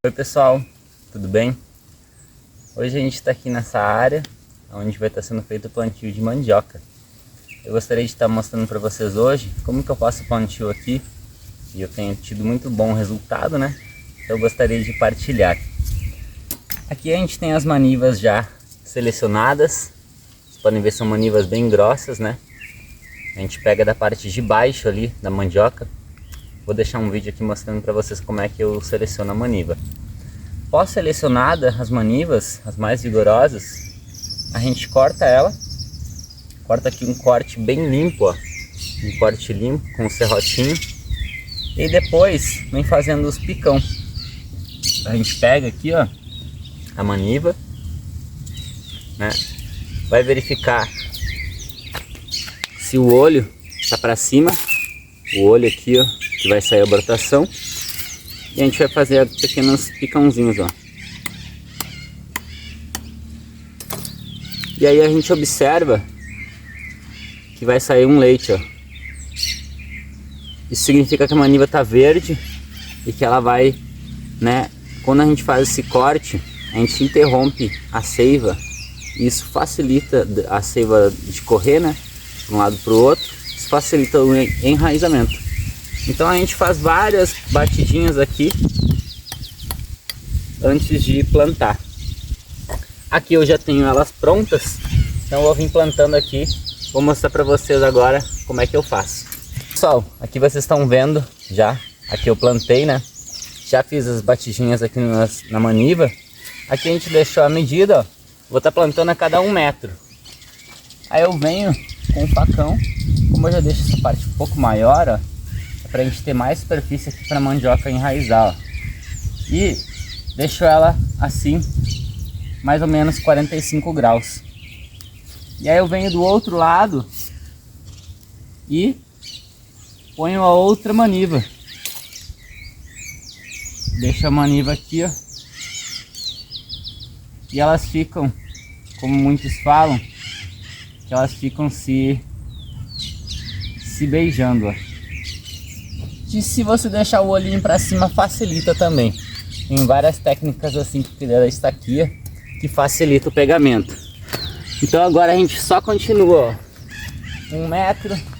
Oi pessoal, tudo bem? Hoje a gente está aqui nessa área onde vai estar sendo feito o plantio de mandioca. Eu gostaria de estar mostrando para vocês hoje como que eu faço o plantio aqui e eu tenho tido muito bom resultado, né? Então eu gostaria de partilhar. Aqui a gente tem as manivas já selecionadas. Vocês podem ver, são manivas bem grossas, né? A gente pega da parte de baixo ali da mandioca. Vou deixar um vídeo aqui mostrando para vocês como é que eu seleciono a maniva. Após selecionada as manivas, as mais vigorosas, a gente corta ela. Corta aqui um corte bem limpo, ó. Um corte limpo com um serrotinho. E depois vem fazendo os picão. A gente pega aqui, ó, a maniva, né? Vai verificar se o olho tá para cima. O olho aqui, ó, que vai sair a brotação. E a gente vai fazer pequenos picãozinhos, ó. E aí a gente observa que vai sair um leite, ó. Isso significa que a maniva tá verde e que ela vai, né? Quando a gente faz esse corte, a gente interrompe a seiva. E isso facilita a seiva de correr, né? De um lado para o outro. Isso facilita o enraizamento. Então a gente faz várias batidinhas aqui antes de plantar. Aqui eu já tenho elas prontas, então eu vou vir plantando aqui. Vou mostrar para vocês agora como é que eu faço. Pessoal, aqui vocês estão vendo já, aqui eu plantei, né? Já fiz as batidinhas aqui na maniva. Aqui a gente deixou a medida, ó. Vou estar plantando a cada 1 metro. Aí eu venho com o facão, como eu já deixo essa parte um pouco maior, ó, é pra gente ter mais superfície aqui pra mandioca enraizar, ó. E deixo ela assim, mais ou menos 45 graus. E aí eu venho do outro lado e ponho a outra maniva. Deixo a maniva aqui, ó. E elas ficam, como muitos falam, que elas ficam se beijando, ó. E se você deixar o olhinho para cima, facilita também. Tem várias técnicas assim que da estaquia que facilita o pegamento. Então agora a gente só continua, ó. 1 metro.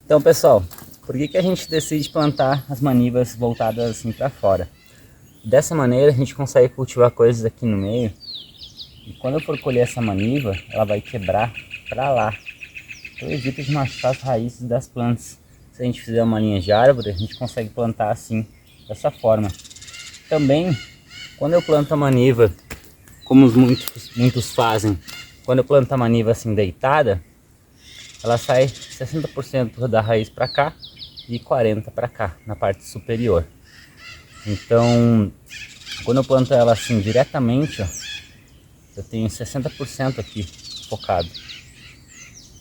Então pessoal, por que a gente decide plantar as manivas voltadas assim para fora? Dessa maneira a gente consegue cultivar coisas aqui no meio. E quando eu for colher essa maniva, ela vai quebrar para lá. Então evita de machucar as raízes das plantas. Se a gente fizer uma linha de árvore, a gente consegue plantar assim, dessa forma. Também, quando eu planto a maniva, como muitos fazem, quando eu planto a maniva assim deitada, ela sai 60% da raiz para cá e 40% para cá, na parte superior. Então, quando eu planto ela assim diretamente, ó, eu tenho 60% aqui focado.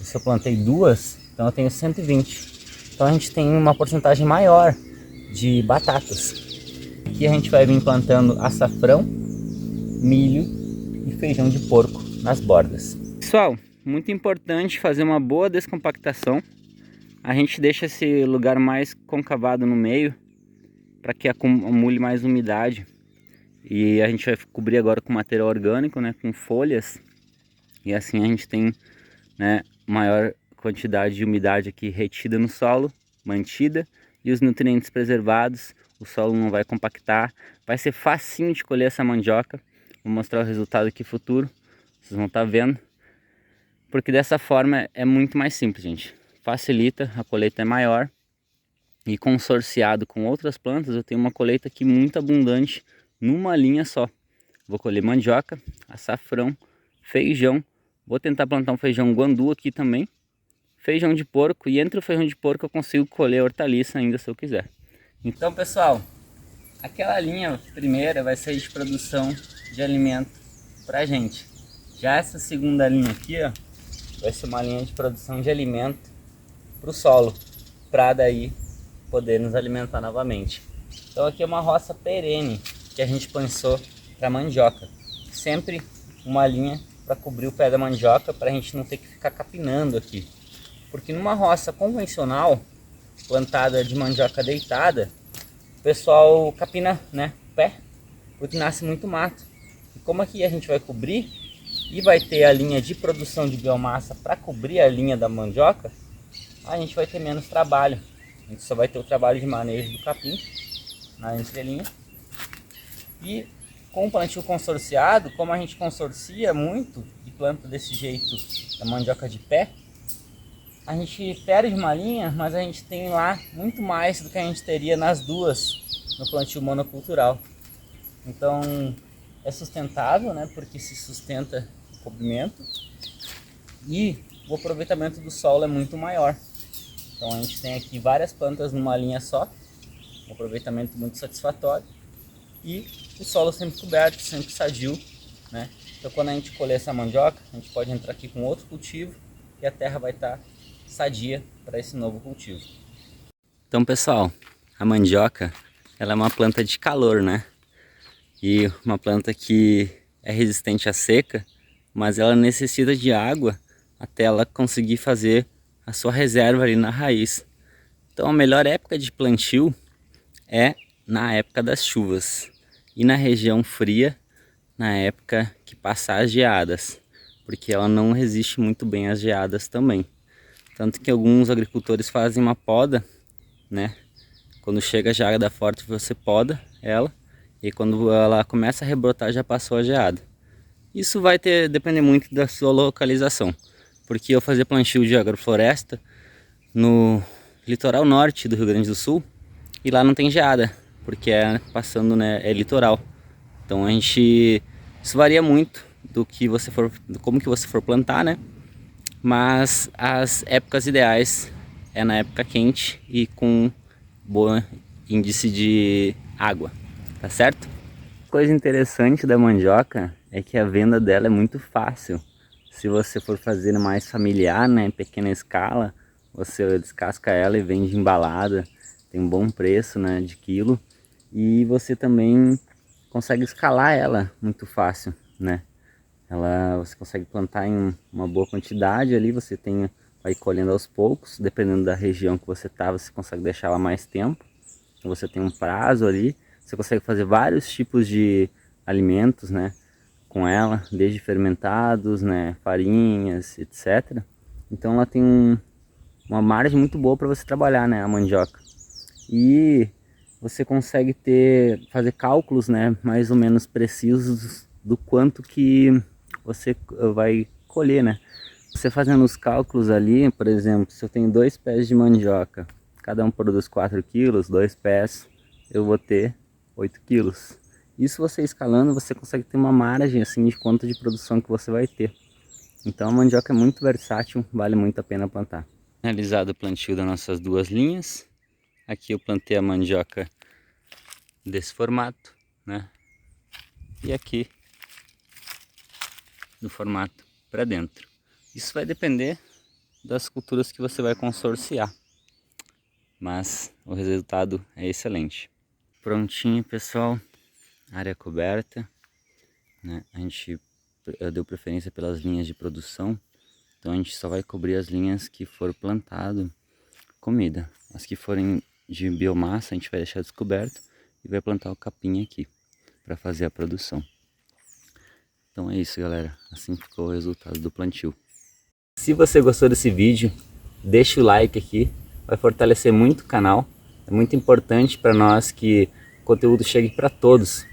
E se eu plantei duas, então eu tenho 120. Então a gente tem uma porcentagem maior de batatas. Aqui a gente vai vir plantando açafrão, milho e feijão de porco nas bordas. Pessoal, muito importante fazer uma boa descompactação. A gente deixa esse lugar mais concavado no meio para que acumule mais umidade. E a gente vai cobrir agora com material orgânico, né, com folhas. E assim a gente tem, né, maior quantidade de umidade aqui retida no solo, mantida, e os nutrientes preservados. O solo não vai compactar. Vai ser facinho de colher essa mandioca. Vou mostrar o resultado aqui futuro. Vocês vão estar vendo. Porque dessa forma é muito mais simples, gente. Facilita, a colheita é maior. E consorciado com outras plantas, eu tenho uma colheita aqui muito abundante numa linha só. Vou colher mandioca, açafrão, feijão. Vou tentar plantar um feijão guandu aqui também. Feijão de porco, e entre o feijão de porco eu consigo colher hortaliça ainda se eu quiser. Então pessoal, aquela linha primeira vai ser de produção de alimento pra gente. Já essa segunda linha aqui, ó, vai ser uma linha de produção de alimento para o solo, para daí poder nos alimentar novamente. Então aqui é uma roça perene que a gente pensou para mandioca. Sempre uma linha para cobrir o pé da mandioca, para a gente não ter que ficar capinando aqui. Porque numa roça convencional, plantada de mandioca deitada, o pessoal capina, né, o pé, porque nasce muito mato. E como aqui a gente vai cobrir e vai ter a linha de produção de biomassa para cobrir a linha da mandioca, a gente vai ter menos trabalho. A gente só vai ter o trabalho de manejo do capim na entrelinha. E com o plantio consorciado, como a gente consorcia muito e planta desse jeito a mandioca de pé, a gente perde uma linha, mas a gente tem lá muito mais do que a gente teria nas duas no plantio monocultural. Então é sustentável, né, porque se sustenta o cobrimento e o aproveitamento do solo é muito maior. Então a gente tem aqui várias plantas numa linha só, um aproveitamento muito satisfatório e o solo sempre coberto, sempre sadio, né? Então quando a gente colher essa mandioca, a gente pode entrar aqui com outro cultivo e a terra vai estar sadia para esse novo cultivo. Então pessoal, a mandioca ela é uma planta de calor, né? E uma planta que é resistente à seca, mas ela necessita de água até ela conseguir fazer a sua reserva ali na raiz. Então a melhor época de plantio é na época das chuvas e na região fria na época que passar as geadas, porque ela não resiste muito bem às geadas também. Tanto que alguns agricultores fazem uma poda, né? Quando chega a geada forte você poda ela e quando ela começa a rebrotar já passou a geada. Isso vai depender muito da sua localização, porque eu fazia plantio de agrofloresta no litoral norte do Rio Grande do Sul e lá não tem geada, porque é passando, né, é litoral. Então isso varia muito do que você for, como que você for plantar, né? Mas as épocas ideais é na época quente e com bom índice de água, tá certo? Coisa interessante da mandioca é que a venda dela é muito fácil. Se você for fazer mais familiar, né, em pequena escala, você descasca ela e vende embalada, tem um bom preço, né, de quilo, e você também consegue escalar ela muito fácil, né? Você consegue plantar em uma boa quantidade ali, vai colhendo aos poucos, dependendo da região que você tá, você consegue deixar ela mais tempo, você tem um prazo ali, você consegue fazer vários tipos de alimentos, né, com ela, desde fermentados, né, farinhas, etc. Então ela tem uma margem muito boa para você trabalhar, né, a mandioca. E você consegue fazer cálculos, né, mais ou menos precisos do quanto que você vai colher, né. Você fazendo os cálculos ali, por exemplo, se eu tenho 2 pés de mandioca, cada um produz 4 quilos, 2 pés, eu vou ter 8 quilos. Isso você escalando, você consegue ter uma margem assim de quanto de produção que você vai ter. Então a mandioca é muito versátil, vale muito a pena plantar. Realizado o plantio das nossas 2 linhas. Aqui eu plantei a mandioca desse formato, né? E aqui no formato para dentro. Isso vai depender das culturas que você vai consorciar, mas o resultado é excelente. Prontinho, pessoal, área coberta, né? Eu deu preferência pelas linhas de produção, então a gente só vai cobrir as linhas que for plantado comida. As que forem de biomassa a gente vai deixar descoberto e vai plantar o capim aqui para fazer a produção. Então é isso, galera, assim ficou o resultado do plantio. Se você gostou desse vídeo, deixa o like aqui, vai fortalecer muito o canal. É muito importante para nós que o conteúdo chegue para todos.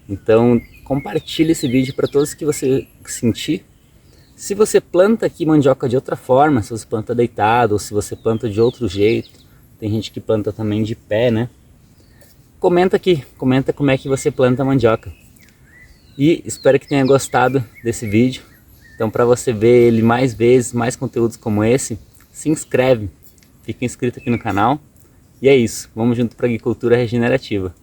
Então compartilhe esse vídeo para todos que você sentir. Se você planta aqui mandioca de outra forma, se você planta deitado ou se você planta de outro jeito, tem gente que planta também de pé, né? Comenta aqui, comenta como é que você planta mandioca. E espero que tenha gostado desse vídeo. Então para você ver ele mais vezes, mais conteúdos como esse, se inscreve, fica inscrito aqui no canal. E é isso, vamos junto para a agricultura regenerativa.